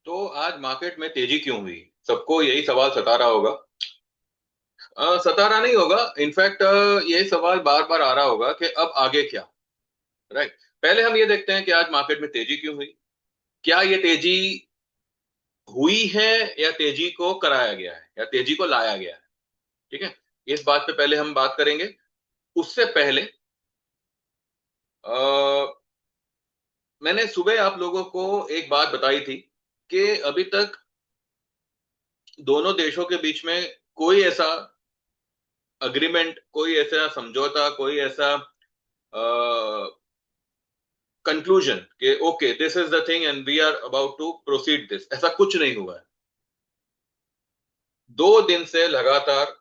तो आज मार्केट में तेजी क्यों हुई? सबको यही सवाल सता रहा होगा। सता रहा नहीं होगा, इनफैक्ट ये सवाल बार बार आ रहा होगा कि अब आगे क्या। राइट। पहले हम ये देखते हैं कि आज मार्केट में तेजी क्यों हुई। क्या ये तेजी हुई है या तेजी को कराया गया है या तेजी को लाया गया है? ठीक है। इस बात पे पहले हम बात करेंगे। उससे पहले आ, मैंने सुबह आप लोगों को एक बात बताई थी कि अभी तक दोनों देशों के बीच में कोई ऐसा अग्रीमेंट, कोई ऐसा समझौता, कोई ऐसा कंक्लूजन कि okay this is the thing and we are about to proceed this, ऐसा कुछ नहीं हुआ है। 2 दिन से लगातार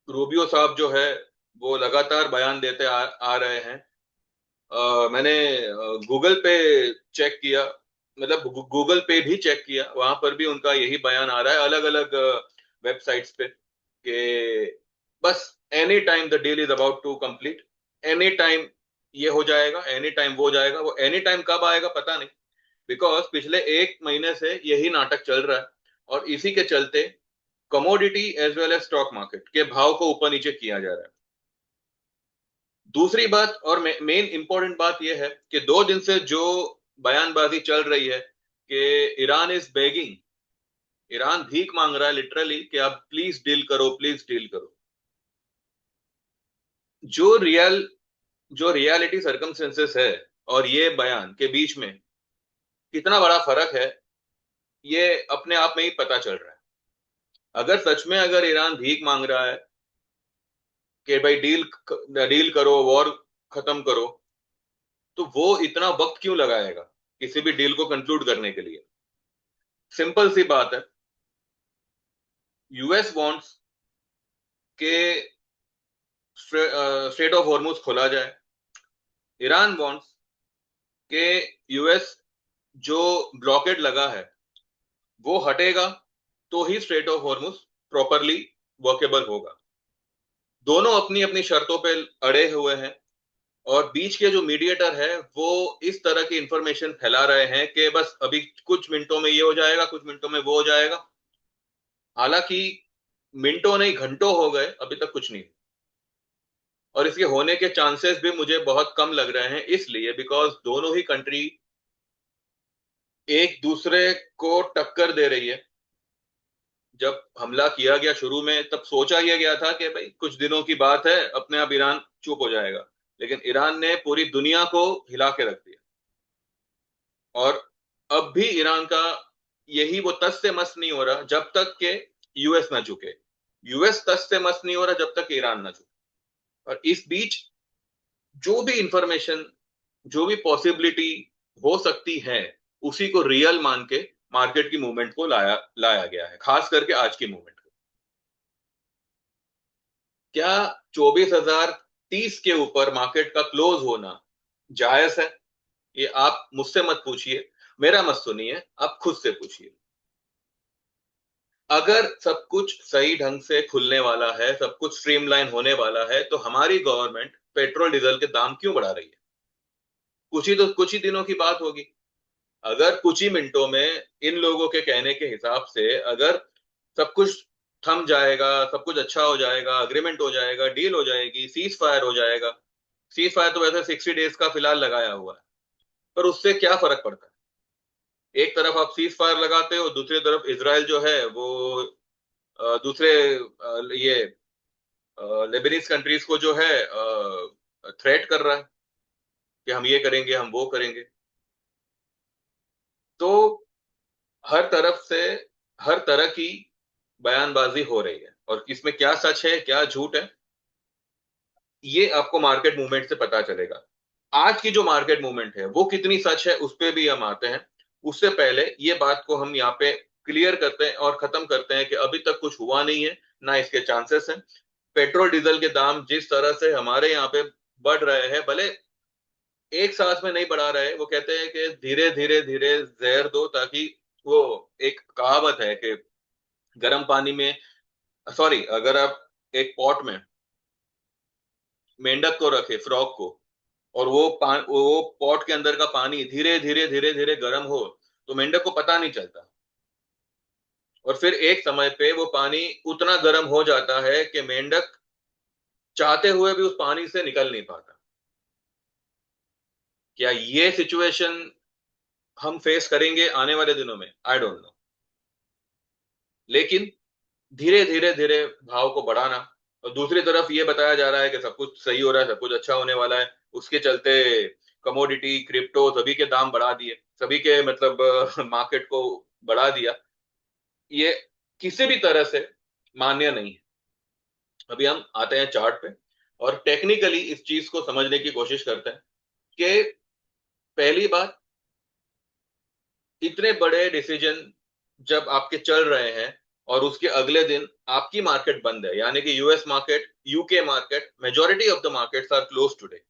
रूबियो साहब जो है वो लगातार बयान देते आ रहे हैं। मैंने गूगल पे चेक किया, मतलब गूगल पे भी चेक किया, वहां पर भी उनका यही बयान आ रहा है अलग अलग वेबसाइट्स पे कि बस any time the deal is about to complete, any time ये हो जाएगा, एनी टाइम वो हो जाएगा। वो एनी टाइम कब आएगा पता नहीं, बिकॉज पिछले 1 महीने से यही नाटक चल रहा है और इसी के चलते commodity as well as stock market के भाव को ऊपर नीचे किया जा रहा है। दूसरी बात और मेन इंपॉर्टेंट बात यह है कि 2 दिन से जो बयानबाजी चल रही है कि ईरान इज बेगिंग, ईरान भीख मांग रहा है लिटरली कि आप प्लीज डील करो, प्लीज डील करो। जो रियल जो रियलिटी सर्कमस्टेंसेस है और ये बयान के बीच में कितना बड़ा फर्क है, ये अपने आप में ही पता चल रहा है। अगर सच में अगर ईरान भीख मांग रहा है कि भाई डील डील करो, वॉर खत्म करो, तो वो इतना वक्त क्यों लगाएगा किसी भी डील को कंक्लूड करने के लिए? सिंपल सी बात है। यूएस वांट्स के स्ट्रेट ऑफ हॉर्मुज खोला जाए। ईरान वांट्स के यूएस जो ब्लॉकेड लगा है वो हटेगा तो ही strait of Hormuz properly workable होगा। दोनों अपनी अपनी शर्तों पे अड़े हुए हैं और बीच के जो मीडिएटर है वो इस तरह की इंफॉर्मेशन फैला रहे हैं कि बस अभी कुछ मिनटों में ये हो जाएगा, कुछ मिनटों में वो हो जाएगा। हालांकि मिनटों नहीं घंटों हो गए, अभी तक कुछ नहीं। और इसके होने के चांसेस भी मुझे बहुत कम लग रहे हैं, इसलिए बिकॉज दोनों ही कंट्री एक दूसरे को टक्कर दे रही है। जब हमला किया गया शुरू में तब सोचा यह गया था कि भाई कुछ दिनों की बात है, अपने आप ईरान चुप हो जाएगा, लेकिन ईरान ने पूरी दुनिया को हिला के रख दिया। और अब भी ईरान का यही वो तस से मस नहीं हो रहा जब तक के यूएस ना झुके। यूएस तस से मस नहीं हो रहा जब तक ईरान ना झुके। और इस बीच जो भी इंफॉर्मेशन, जो भी पॉसिबिलिटी हो सकती है, उसी को रियल मान के मार्केट की मूवमेंट को लाया लाया गया है, खास करके आज की मूवमेंट को। क्या 24,030 के ऊपर मार्केट का क्लोज होना जायज है? ये आप मुझसे मत पूछिए, मेरा मत सुनिए, आप खुद से पूछिए। अगर सब कुछ सही ढंग से खुलने वाला है, सब कुछ स्ट्रीमलाइन होने वाला है, तो हमारी गवर्नमेंट पेट्रोल डीजल के दाम क्यों बढ़ा रही है? कुछ ही दिनों की बात होगी। अगर कुछ ही मिनटों में इन लोगों के कहने के हिसाब से अगर सब कुछ थम जाएगा, सब कुछ अच्छा हो जाएगा, अग्रीमेंट हो जाएगा, डील हो जाएगी, सीज फायर हो जाएगा। सीज फायर तो वैसे 60 डेज का फिलहाल लगाया हुआ है, पर उससे क्या फर्क पड़ता है? एक तरफ आप सीज फायर लगाते हो, दूसरी तरफ इसराइल जो है वो दूसरे ये लेबनीज कंट्रीज को जो है थ्रेट कर रहा है कि हम ये करेंगे, हम वो करेंगे। तो हर तरफ से हर तरह की बयानबाजी हो रही है और इसमें क्या सच है क्या झूठ है, ये आपको मार्केट मूवमेंट से पता चलेगा। आज की जो मार्केट मूवमेंट है वो कितनी सच है उस पे भी हम आते हैं। उससे पहले ये बात को हम यहाँ पे क्लियर करते हैं और खत्म करते हैं कि अभी तक कुछ हुआ नहीं है, ना इसके चांसेस हैं। पेट्रोल डीजल के दाम जिस तरह से हमारे यहाँ पे बढ़ रहे हैं, भले एक सांस में नहीं बढ़ा रहे, वो कहते हैं कि धीरे धीरे धीरे जहर दो, ताकि वो एक कहावत है कि गर्म पानी में, सॉरी, अगर आप एक पॉट में मेंढक को रखे, फ्रॉग को, और वो पॉट के अंदर का पानी धीरे धीरे धीरे धीरे गर्म हो, तो मेंढक को पता नहीं चलता, और फिर एक समय पे वो पानी उतना गर्म हो जाता है कि मेंढक चाहते हुए भी उस पानी से निकल नहीं पाता। क्या ये सिचुएशन हम फेस करेंगे आने वाले दिनों में? I don't know. लेकिन धीरे धीरे धीरे भाव को बढ़ाना, और दूसरी तरफ ये बताया जा रहा है कि सब कुछ सही हो रहा है, सब कुछ अच्छा होने वाला है, उसके चलते कमोडिटी क्रिप्टो सभी के दाम बढ़ा दिए, सभी के मतलब मार्केट को बढ़ा दिया। ये किसी भी तरह से मान्य नहीं है। अभी हम आते हैं चार्ट पे और टेक्निकली इस चीज को समझने की कोशिश करते हैं कि पहली बात, इतने बड़े डिसीजन जब आपके चल रहे हैं और उसके अगले दिन आपकी मार्केट बंद है, यानी कि US market, UK market, majority of the markets are close today.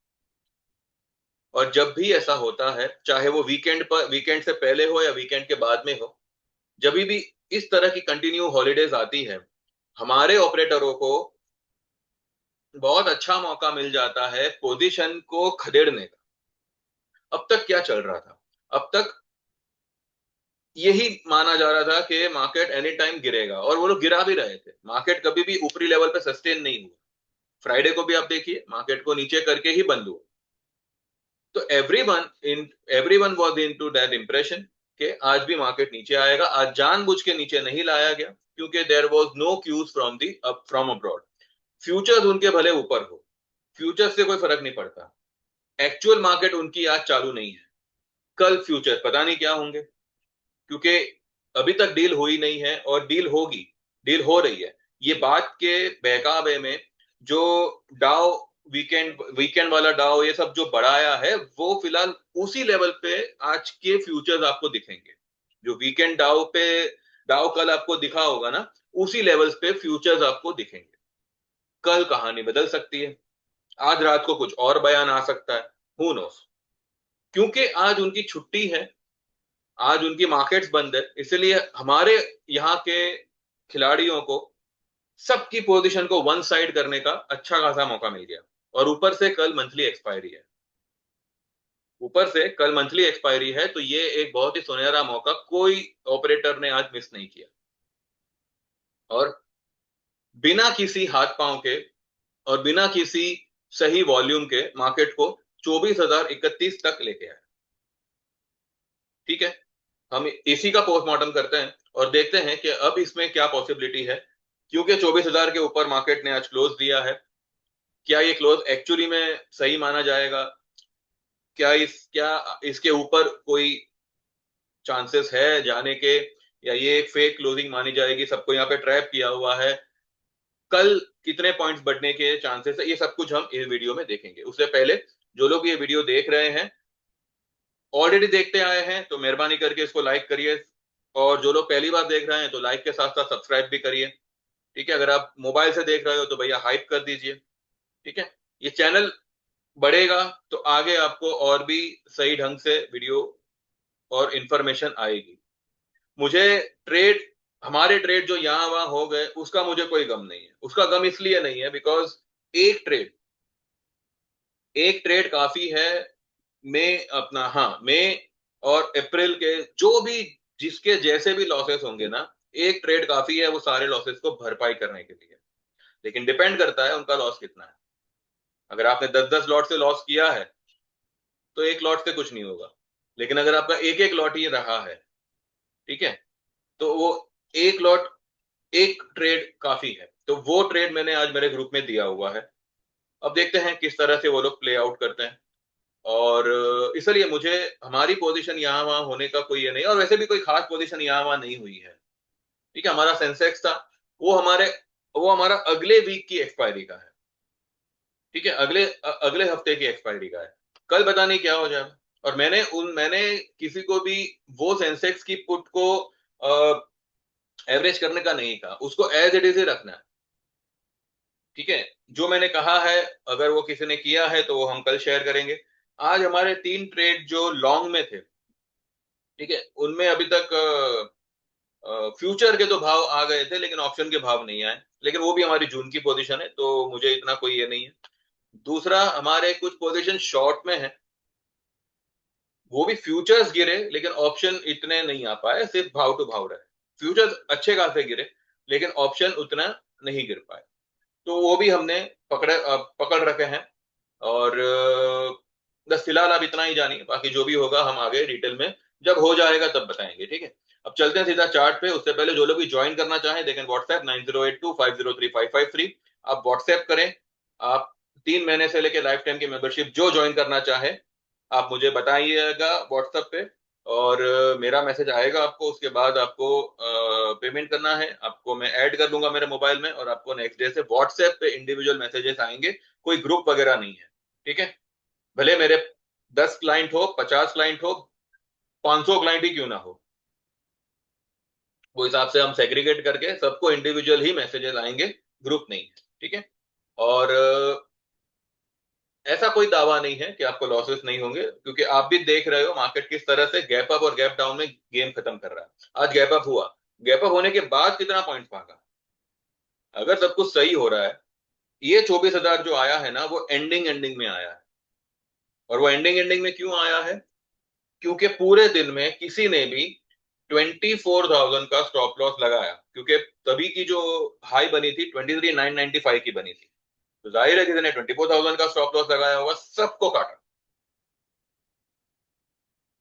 और जब भी ऐसा होता है, चाहे वो वीकेंड पर, वीकेंड से पहले हो या वीकेंड के बाद में हो, जब भी इस तरह की कंटिन्यू हॉलीडेज आती है, हमारे ऑपरेटरों को बहुत अच्छा मौका मिल जाता है पोजीशन को खदेड़ने का। अब तक क्या चल रहा था? अब तक यही माना जा रहा था कि मार्केट एनी टाइम गिरेगा, और वो लोग गिरा भी रहे थे। मार्केट कभी भी ऊपरी लेवल पे सस्टेन नहीं हुआ। फ्राइडे को भी आप देखिए, मार्केट को नीचे करके ही बंद हुआ। तो everyone was into that impression कि आज भी मार्केट नीचे आएगा। आज जानबूझ के नीचे नहीं लाया गया क्योंकि there was no cues from abroad. Futures उनके भले ऊपर हो, फ्यूचर्स से कोई फर्क नहीं पड़ता, एक्चुअल मार्केट उनकी आज चालू नहीं है। कल फ्यूचर पता नहीं क्या होंगे, क्योंकि अभी तक डील हुई नहीं है, और डील होगी, डील हो रही है। ये बात के बहकावे में जो डाउ, वीकेंड वीकेंड वाला डाउ, ये सब जो बढ़ाया है, वो फिलहाल उसी लेवल पे आज के फ्यूचर्स आपको दिखेंगे। जो वीकेंड डाउ पे, डाउ कल आपको दिखा होगा ना, उसी लेवल्स पे फ्यूचर्स आपको दिखेंगे। कल कहानी बदल सकती है, आज रात को कुछ और बयान आ सकता है, हु नोस। क्योंकि आज उनकी छुट्टी है, आज उनकी मार्केट्स बंद है, इसलिए हमारे यहाँ के खिलाड़ियों को सबकी पोजीशन को वन साइड करने का अच्छा खासा मौका मिल गया। और ऊपर से कल मंथली एक्सपायरी है, ऊपर से कल मंथली एक्सपायरी है, तो ये एक बहुत ही सुनहरा मौका कोई ऑपरेटर ने आज मिस नहीं किया। और बिना किसी हाथ पांव के और बिना किसी सही वॉल्यूम के मार्केट को 24,031 तक लेके आए। ठीक है, हम इसी का पोस्टमार्टम करते हैं और देखते हैं कि अब इसमें क्या पॉसिबिलिटी है। क्योंकि 24,000 के ऊपर मार्केट ने आज क्लोज दिया है, क्या ये क्लोज एक्चुअली में सही माना जाएगा? क्या इसके ऊपर कोई चांसेस है जाने के, या ये फेक क्लोजिंग मानी जाएगी, सबको यहाँ पे ट्रैप किया हुआ है? कल कितने पॉइंट्स बढ़ने के चांसेस है, ये सब कुछ हम इस वीडियो में देखेंगे। उससे पहले जो लोग ये वीडियो देख रहे हैं, ऑलरेडी देखते आए हैं, तो मेहरबानी करके इसको लाइक करिए, और जो लोग पहली बार देख रहे हैं तो लाइक के साथ साथ सब्सक्राइब भी करिए। ठीक है, अगर आप मोबाइल से देख रहे हो तो भैया हाइप कर दीजिए। ठीक है, ये चैनल बढ़ेगा तो आगे आपको और भी सही ढंग से वीडियो और इंफॉर्मेशन आएगी। मुझे ट्रेड, हमारे ट्रेड जो यहाँ वहां हो गए, उसका मुझे कोई गम नहीं है। उसका गम इसलिए नहीं है बिकॉज एक ट्रेड, एक ट्रेड काफी है। मई और अप्रैल के जो भी, जिसके जैसे भी लॉसेस होंगे ना, एक ट्रेड काफी है वो सारे लॉसेस को भरपाई करने के लिए। लेकिन डिपेंड करता है उनका लॉस कितना है। अगर आपने 10-10 लॉट से लॉस किया है तो एक लॉट से कुछ नहीं होगा। लेकिन अगर आपका एक एक लॉट ही रहा है, ठीक है, तो वो एक लॉट, एक ट्रेड काफी है। तो वो ट्रेड मैंने आज मेरे ग्रुप में दिया हुआ है। अब देखते हैं किस तरह से वो लोग प्ले आउट करते हैं। और इसलिए मुझे हमारी पोजीशन यहाँ वहां होने का कोई ये नहीं, और वैसे भी कोई खास पोजीशन यहाँ वहां नहीं हुई है। ठीक है, हमारा सेंसेक्स था, वो हमारे वो हमारा अगले वीक की एक्सपायरी का है। ठीक है, अगले अगले हफ्ते की एक्सपायरी का है। कल पता नहीं क्या हो जाए। और मैंने किसी को भी वो सेंसेक्स की पुट को एवरेज करने का नहीं कहा, उसको एज इट इज ही रखना है। ठीक है, जो मैंने कहा है, अगर वो किसी ने किया है तो वो हम कल शेयर करेंगे। आज हमारे 3 ट्रेड जो लॉन्ग में थे, ठीक है, उनमें अभी तक फ्यूचर के तो भाव आ गए थे लेकिन ऑप्शन के भाव नहीं आए। लेकिन वो भी हमारी जून की पोजीशन है, तो मुझे इतना कोई ये नहीं है। दूसरा, हमारे कुछ पोजीशन शॉर्ट में है वो भी फ्यूचर्स गिरे लेकिन ऑप्शन इतने नहीं आ पाए, सिर्फ भाव टू भाव रहे। फ्यूचर्स अच्छे खासे गिरे लेकिन ऑप्शन उतना नहीं गिर पाए। तो वो भी हमने पकड़ रखे हैं। और बस फिलहाल आप इतना ही जानिए, बाकी जो भी होगा हम आगे डिटेल में जब हो जाएगा तब बताएंगे, ठीक है। अब चलते हैं सीधा चार्ट पे। उससे पहले जो लोग भी ज्वाइन करना चाहें देखें व्हाट्सएप 9082503553। आप व्हाट्सएप करें। आप 3 महीने से लेकर लाइफ टाइम की मेंबरशिप जो ज्वाइन करना चाहे आप मुझे बताइएगा व्हाट्सएप पे। और मेरा मैसेज आएगा आपको, उसके बाद आपको पेमेंट करना है, आपको मैं ऐड कर दूंगा मेरे मोबाइल में, और आपको नेक्स्ट डे से व्हाट्सएप पे इंडिविजुअल मैसेजेस आएंगे। कोई ग्रुप वगैरह नहीं है, ठीक है। भले मेरे 10 क्लाइंट हो, 50 क्लाइंट हो, 500 क्लाइंट ही क्यों ना हो, वो हिसाब से हम सेग्रीगेट करके सबको इंडिविजुअल ही मैसेजेस आएंगे, ग्रुप नहीं है, ठीक है। और ऐसा कोई दावा नहीं है कि आपको लॉसेस नहीं होंगे, क्योंकि आप भी देख रहे हो मार्केट किस तरह से गैप अप और गैप डाउन में गेम खत्म कर रहा है। आज गैप अप हुआ, गैप अप होने के बाद कितना पॉइंट भागा। अगर सब कुछ सही हो रहा है, ये 24,000 जो आया है ना वो एंडिंग एंडिंग में आया है। और वो एंडिंग एंडिंग में क्यों आया है? क्योंकि पूरे दिन में किसी ने भी 24,000 का स्टॉप लॉस लगाया, क्योंकि तभी की जो हाई बनी थी 23,995 की बनी थी। तो जाहिर है किसी ने 24,000 का स्टॉप लॉस लगाया होगा, सबको काटा,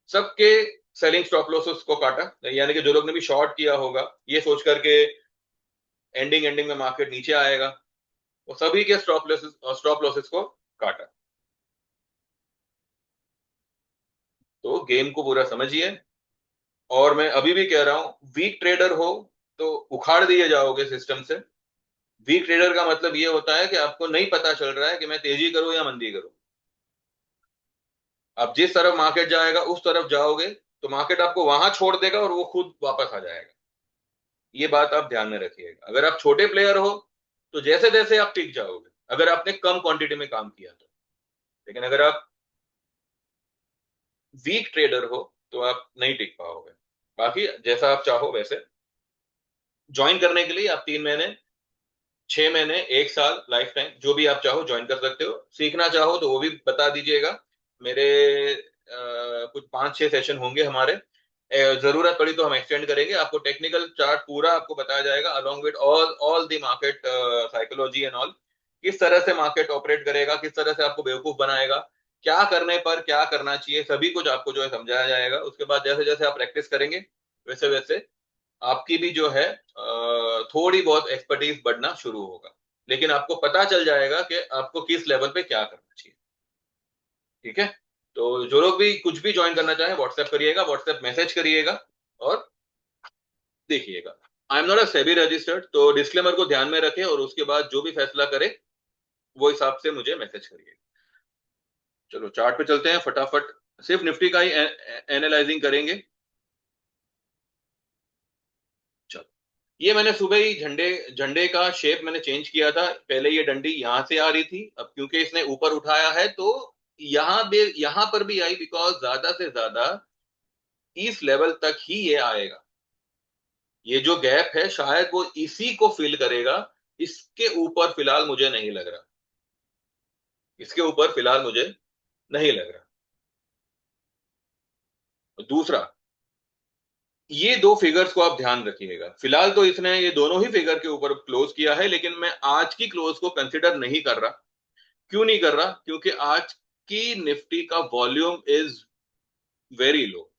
सबके सेलिंग स्टॉप लॉसेस को काटा। यानी कि जो लोग ने भी शॉर्ट किया होगा ये सोच करके एंडिंग एंडिंग में मार्केट नीचे आएगा, वो सभी के स्टॉप लॉसेस को काटा। तो गेम को पूरा समझिए। और मैं अभी भी कह रहा हूं, वीक ट्रेडर हो तो उखाड़ दिए जाओगे सिस्टम से। वीक ट्रेडर का मतलब ये होता है कि आपको नहीं पता चल रहा है कि मैं तेजी करूं या मंदी करूं। आप जिस तरफ मार्केट जाएगा उस तरफ जाओगे तो मार्केट आपको वहां छोड़ देगा और वो खुद वापस आ जाएगा। ये बात आप ध्यान में रखिएगा। अगर आप छोटे प्लेयर हो तो जैसे जैसे आप टिक जाओगे, अगर आपने कम क्वांटिटी में काम किया तो। लेकिन अगर आप वीक ट्रेडर हो तो आप नहीं टिक पाओगे। बाकी जैसा आप चाहो वैसे ज्वाइन करने के लिए आप 3 महीने, 6 महीने, 1 साल, लाइफ टाइम जो भी आप चाहो ज्वाइन कर सकते हो। सीखना चाहो तो वो भी बता दीजिएगा। मेरे कुछ 5-6 सेशन होंगे हमारे। जरूरत पड़ी तो हम एक्सटेंड करेंगे। आपको टेक्निकल चार्ट पूरा आपको बताया जाएगा along with all all the market psychology and all. किस तरह से मार्केट ऑपरेट करेगा, किस तरह से आपको बेवकूफ बनाएगा, क्या करने पर क्या करना चाहिए, सभी कुछ आपको जो है समझाया जाएगा। उसके बाद जैसे जैसे आप प्रैक्टिस करेंगे वैसे वैसे आपकी भी जो है थोड़ी बहुत एक्सपर्टीज बढ़ना शुरू होगा। लेकिन आपको पता चल जाएगा कि आपको किस लेवल पे क्या करना चाहिए, ठीक है। तो जो लोग भी कुछ भी ज्वाइन करना चाहे व्हाट्सएप करिएगा, व्हाट्सएप मैसेज करिएगा और देखिएगा। I am not a SEBI registered, तो डिस्क्लेमर को ध्यान में रखें और उसके बाद जो भी फैसला करे वो हिसाब से मुझे मैसेज करिएगा। चलो चार्ट पे चलते हैं फटाफट। सिर्फ निफ्टी का ही एनालाइजिंग करेंगे। चलो, ये मैंने सुबह ही झंडे झंडे का शेप मैंने चेंज किया था। पहले ये डंडी यहां से आ रही थी, अब क्योंकि इसने ऊपर उठाया है तो यहां पर भी आई, बिकॉज ज्यादा से ज्यादा इस लेवल तक ही ये आएगा। ये जो गैप है शायद वो इसी को फिल करेगा। इसके ऊपर फिलहाल मुझे नहीं लग रहा, इसके ऊपर फिलहाल मुझे नहीं लग रहा। दूसरा, ये दो फिगर्स को आप ध्यान रखिएगा। फिलहाल तो इसने ये दोनों ही फिगर के ऊपर क्लोज किया है, लेकिन मैं आज की क्लोज को कंसिडर नहीं कर रहा। क्यों नहीं कर रहा? क्योंकि आज की निफ्टी का वॉल्यूम इज वेरी लो।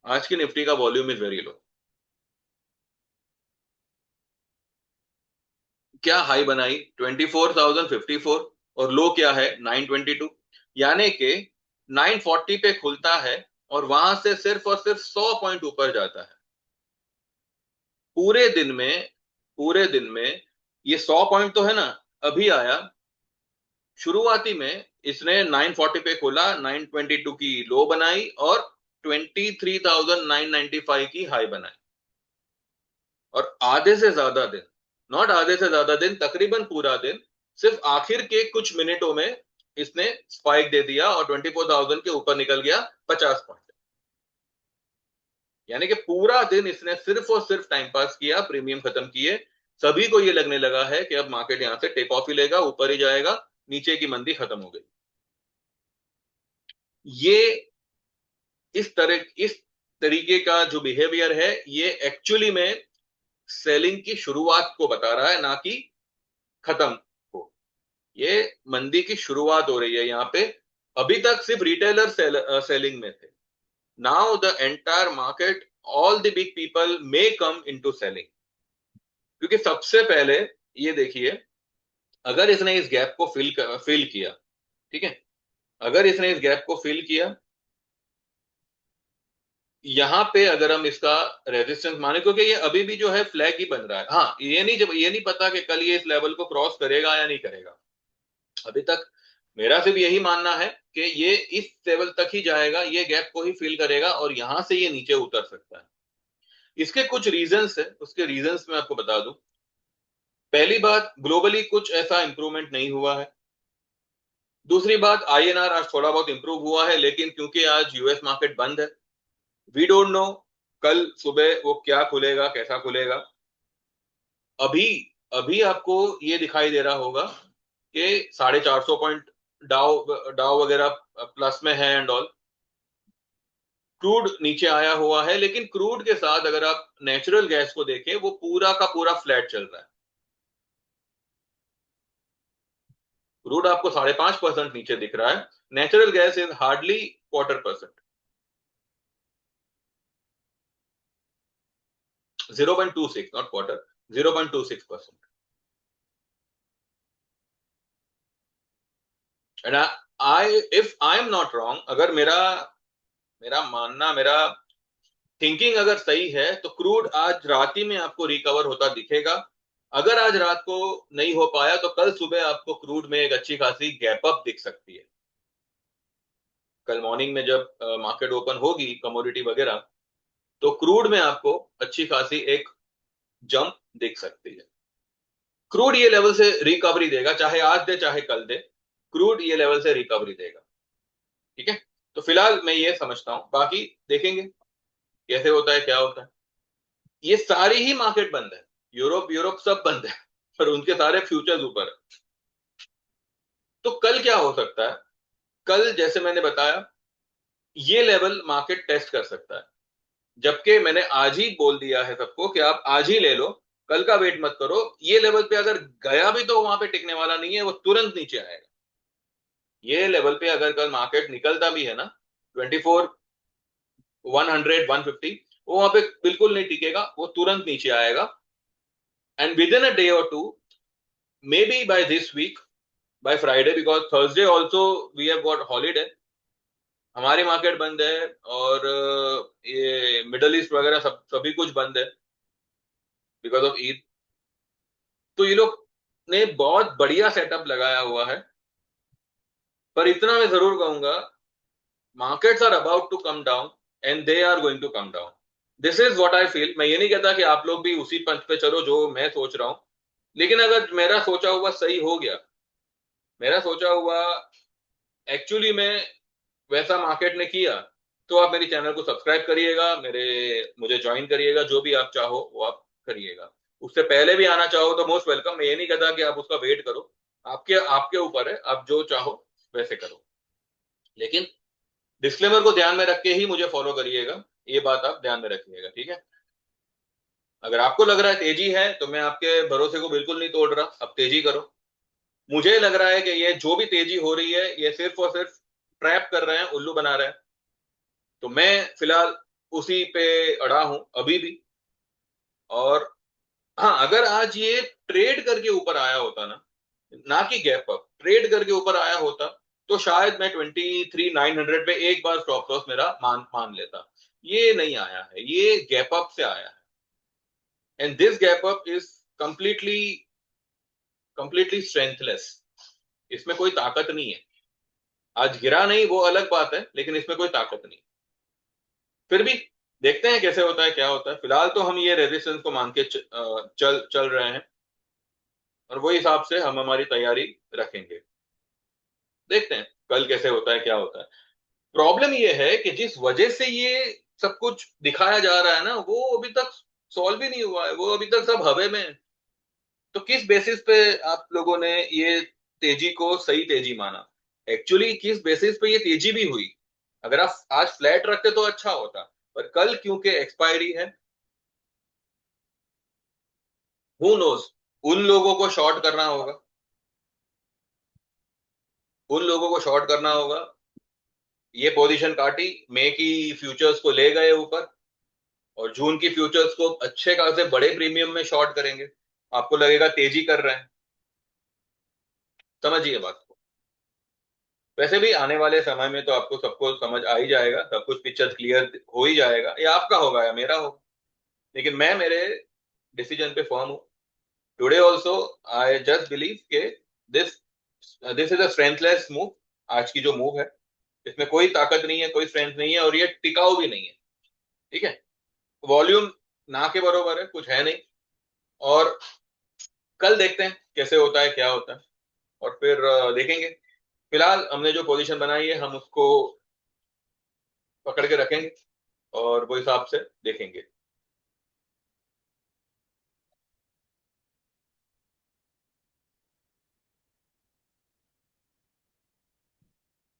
आज की निफ्टी का वॉल्यूम इज वेरी लो। क्या हाई बनाई 24,054, और लो क्या है 922। यानी कि 940 पे खुलता है और वहां से सिर्फ और सिर्फ 100 पॉइंट ऊपर जाता है पूरे दिन में। पूरे दिन में ये 100 पॉइंट तो है ना, अभी आया। शुरुआती में इसने 940 पे खोला, 922 की लो बनाई और 23,995 की हाई बनाई। और आधे से ज्यादा दिन, नॉट आधे से ज्यादा दिन, तकरीबन पूरा दिन, सिर्फ आखिर के कुछ मिनटों में इसने स्पाइक दे दिया और 24,000 के ऊपर निकल गया 50 पॉइंट। यानी कि पूरा दिन इसने सिर्फ और सिर्फ टाइम पास किया, प्रीमियम खत्म किए। सभी को ये लगने लगा है कि अब मार्केट यहां से टेक ऑफ ही लेगा, ऊपर ही जाएगा, नीचे की मंदी खत्म हो गई। ये इस तरीके का जो बिहेवियर है, ये एक्चुअली में सेलिंग की शुरुआत को बता रहा है, ना कि खत्म को। ये मंदी की शुरुआत हो रही है यहाँ पे। अभी तक सिर्फ रिटेलर सेलिंग में थे। Now the entire market, all the big people may come into selling. क्योंकि सबसे पहले ये देखिए, अगर इसने इस गैप को फिल किया, ठीक है, अगर इसने इस गैप को फिल किया, यहां पे अगर हम इसका रेजिस्टेंस माने, क्योंकि ये अभी भी जो है फ्लैग ही बन रहा है। हाँ, ये नहीं पता कि कल ये इस लेवल को क्रॉस करेगा या नहीं करेगा। अभी तक मेरा सिर्फ यही मानना है कि ये इस लेवल तक ही जाएगा, ये गैप को ही फिल करेगा और यहां से ये नीचे उतर सकता है। इसके कुछ रीजंस है, उसके रीजंस मैं आपको बता दूं। पहली बात, ग्लोबली कुछ ऐसा इंप्रूवमेंट नहीं हुआ है। दूसरी बात, आईएनआर आज थोड़ा बहुत इंप्रूव हुआ है, लेकिन क्योंकि आज यूएस मार्केट बंद है, वी डोंट नो कल सुबह वो क्या खुलेगा, कैसा खुलेगा। अभी अभी आपको ये दिखाई दे रहा होगा कि 450 पॉइंट डाउ डाउ वगैरह प्लस में है एंड ऑल। क्रूड नीचे आया हुआ है, लेकिन क्रूड के साथ अगर आप नेचुरल गैस को देखें, वो पूरा का पूरा फ्लैट चल रहा है। क्रूड आपको 5.5% नीचे दिख रहा है, natural gas is hardly quarter %, 0.26, not quarter, 0.26%। And I if I am not wrong, अगर मेरा मेरा मानना, मेरा थिंकिंग अगर सही है, तो क्रूड आज रात ही में आपको रिकवर होता दिखेगा। अगर आज रात को नहीं हो पाया, तो कल सुबह आपको क्रूड में एक अच्छी खासी गैप अप दिख सकती है। कल मॉर्निंग में जब मार्केट ओपन होगी, कमोडिटी वगैरह, तो क्रूड में आपको अच्छी खासी एक जंप दिख सकती है। क्रूड ये लेवल से रिकवरी देगा, चाहे आज दे चाहे कल दे, क्रूड ये लेवल से रिकवरी देगा। ठीक है, तो फिलहाल मैं ये समझता हूं, बाकी देखेंगे कैसे होता है, क्या होता है। ये सारी ही मार्केट बंद है, यूरोप यूरोप सब बंद है, पर उनके सारे फ्यूचर्स ऊपर है। तो कल क्या हो सकता है? कल जैसे मैंने बताया, ये लेवल मार्केट टेस्ट कर सकता है। जबकि मैंने आज ही बोल दिया है सबको कि आप आज ही ले लो, कल का वेट मत करो। ये लेवल पे अगर गया भी तो वहां पे टिकने वाला नहीं है, वो तुरंत नीचे आएगा। ये लेवल पे अगर कल मार्केट निकलता भी है ना, 24, 100, 150, वो वहां पे बिल्कुल नहीं टिकेगा, वो तुरंत नीचे आएगा। And within a day और two, maybe by this week, by Friday, because Thursday also we have got holiday, हमारी मार्केट बंद है, और ये मिडल ईस्ट वगैरह सभी कुछ बंद है बिकॉज ऑफ ईद। तो ये लोग ने बहुत बढ़िया सेटअप लगाया हुआ है। पर इतना मैं जरूर कहूंगा, markets are about to come down, and they are going to come down. This is what I feel. मैं ये नहीं कहता कि आप लोग भी उसी पंथ पे चलो जो मैं सोच रहा हूं, लेकिन अगर मेरा सोचा हुआ सही हो गया, मेरा सोचा हुआ एक्चुअली में वैसा मार्केट ने किया, तो आप मेरी चैनल को सब्सक्राइब करिएगा, मुझे ज्वाइन करिएगा, जो भी आप चाहो वो आप करिएगा। उससे पहले भी आना चाहो तो मोस्ट वेलकम। मैं ये नहीं कहता कि आप उसका वेट करो, आपके आपके ऊपर है, आप जो चाहो वैसे करो, लेकिन डिस्क्लेमर को ध्यान में रख के ही मुझे फॉलो करिएगा, ये बात आप ध्यान में रखिएगा, ठीक है। अगर आपको लग रहा है तेजी है, तो मैं आपके भरोसे को बिल्कुल नहीं तोड़ रहा, अब तेजी करो। मुझे लग रहा है कि ये जो भी तेजी हो रही है, ये सिर्फ और सिर्फ ट्रैप कर रहे हैं, उल्लू बना रहे हैं। तो मैं फिलहाल उसी पे अड़ा हूं अभी भी। और हाँ, अगर आज ये ट्रेड करके ऊपर आया होता ना कि गैप अप, ट्रेड करके ऊपर आया होता, तो शायद मैं 23,900 पे एक बार स्टॉप लॉस मेरा मान मान लेता। ये नहीं आया है, ये गैप अप से आया है, and this gap up is completely completely strengthless. इसमें कोई ताकत नहीं है। आज गिरा नहीं वो अलग बात है, लेकिन इसमें कोई ताकत नहीं। फिर भी देखते हैं कैसे होता है, क्या होता है। फिलहाल तो हम ये रेजिस्टेंस को मान के चल चल रहे हैं, और वही हिसाब से हम हमारी तैयारी रखेंगे। देखते हैं कल कैसे होता है, क्या होता है। प्रॉब्लम ये है कि जिस वजह से ये सब कुछ दिखाया जा रहा है ना, वो अभी तक सॉल्व ही नहीं हुआ है, वो अभी तक सब हवा में है। तो किस बेसिस पे आप लोगों ने ये तेजी को सही तेजी माना? एक्चुअली किस बेसिस पे ये तेजी भी हुई? अगर आप आज फ्लैट रखते तो अच्छा होता, पर कल क्योंकि एक्सपायरी है, हु नोज, उन लोगों को शॉर्ट करना होगा, उन लोगों को शॉर्ट करना होगा। ये पोजीशन काटी, मई की फ्यूचर्स को ले गए ऊपर, और जून की फ्यूचर्स को अच्छे खासे बड़े प्रीमियम में शॉर्ट करेंगे, आपको लगेगा तेजी कर रहे हैं। समझिए बात को। वैसे भी आने वाले समय में तो आपको सबको समझ आ ही जाएगा, सब कुछ पिक्चर क्लियर हो ही जाएगा, या आपका होगा या मेरा होगा। लेकिन मैं मेरे डिसीजन पे फर्म हूँ। Today also I just believe के this this is a strengthless move. आज की जो मूव है, इसमें कोई ताकत नहीं है, कोई स्ट्रेंथ नहीं है, और ये टिकाऊ भी नहीं है। ठीक है, वॉल्यूम ना के बरोबर है, कुछ है नहीं। और कल देखते हैं कैसे होता है, क्या होता है, और फिर देखेंगे। फिलहाल हमने जो पोजीशन बनाई है, हम उसको पकड़ के रखेंगे, और वो हिसाब से देखेंगे।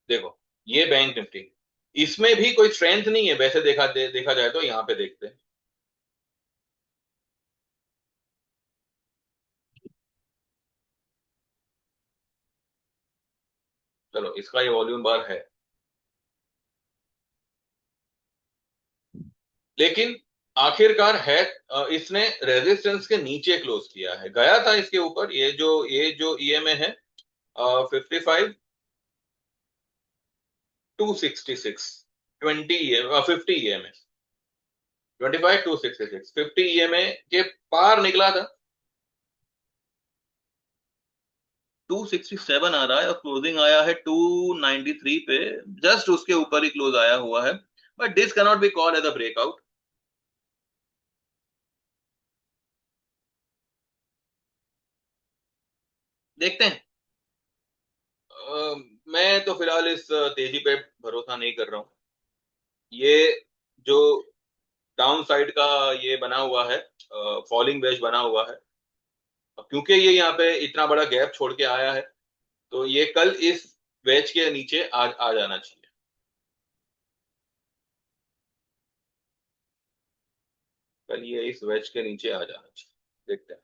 देखो, ये बैंक निफ्टी, इसमें भी कोई स्ट्रेंथ नहीं है वैसे देखा जाए तो। यहाँ पे देखते हैं। चलो, इसका ये वॉल्यूम बार है, लेकिन आखिरकार है। इसने रेजिस्टेंस के नीचे क्लोज किया है, गया था इसके ऊपर। ये जो ईएमए है 55 266, 50 ईएमए, 25 266, 50 ईएमए के पार निकला था। 267 आ रहा है, और क्लोजिंग आया है 293 पे। जस्ट उसके ऊपर ही क्लोज आया हुआ है, but this cannot be called as a breakout. देखते हैं। मैं तो फिलहाल इस तेजी पे भरोसा नहीं कर रहा हूँ। ये जो डाउन साइड का ये बना हुआ है, फॉलिंग वेज बना हुआ है, क्योंकि ये यहाँ पे इतना बड़ा गैप छोड़ के आया है, तो ये कल इस वेज के नीचे आ जाना चाहिए। कल ये इस वेज के नीचे आ जाना चाहिए, देखते हैं।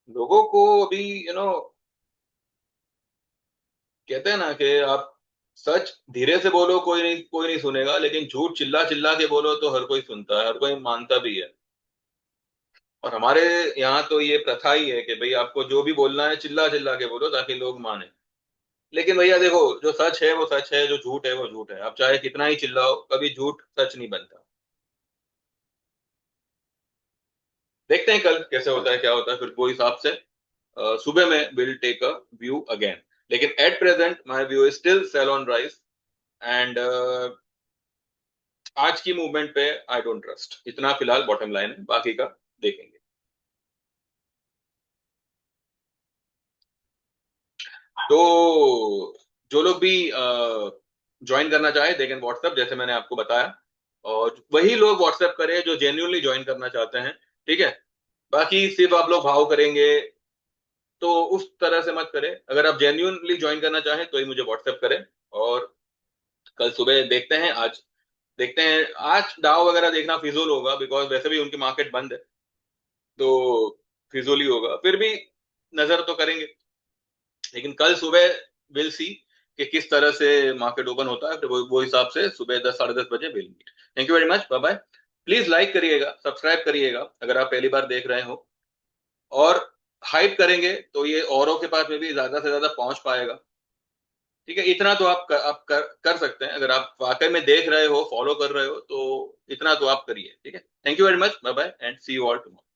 लोगों को अभी कहते हैं ना कि आप सच धीरे से बोलो, कोई नहीं सुनेगा, लेकिन झूठ चिल्ला चिल्ला के बोलो तो हर कोई सुनता है, हर कोई मानता भी है। और हमारे यहाँ तो ये प्रथा ही है कि भाई आपको जो भी बोलना है चिल्ला चिल्ला के बोलो ताकि लोग माने। लेकिन भैया देखो, जो सच है वो सच है, जो झूठ है वो झूठ है। आप चाहे कितना ही चिल्लाओ, कभी झूठ सच नहीं बनता। देखते हैं कल कैसे होता है, क्या होता है, फिर वो हिसाब से सुबह में will take a view again. लेकिन at present my view is still sell on rise, and आज की मूवमेंट पे आई डोंट ट्रस्ट इतना। फिलहाल बॉटम लाइन है, बाकी का देखेंगे। तो जो लोग भी ज्वाइन करना चाहे दे कैन व्हाट्सएप, जैसे मैंने आपको बताया। और वही लोग व्हाट्सएप करें जो जेन्युइनली ज्वाइन करना चाहते हैं। ठीक है, बाकी सिर्फ आप लोग भाव करेंगे तो उस तरह से मत करें। अगर आप जेन्युइनली ज्वाइन करना चाहें तो ही मुझे व्हाट्सएप करें। और कल सुबह देखते हैं, आज देखते हैं। आज डाव वगैरह देखना फिजूल होगा, बिकॉज वैसे भी उनकी मार्केट बंद है, तो फिजूल ही होगा। फिर भी नजर तो करेंगे। लेकिन कल सुबह विल सी कि किस तरह से मार्केट ओपन होता है, फिर वो हिसाब से सुबह 10 साढ़े 10 बजे will meet. Thank you very much, bye bye. Please like करिएगा, सब्सक्राइब करिएगा अगर आप पहली बार देख रहे हो। और हाइप करेंगे तो ये औरों के पास में भी ज्यादा से ज्यादा पहुंच पाएगा। ठीक है, इतना तो कर सकते हैं। अगर आप वाकई में देख रहे हो, फॉलो कर रहे हो, तो इतना तो आप करिए। ठीक है, thank you very much, bye bye, and see you all tomorrow.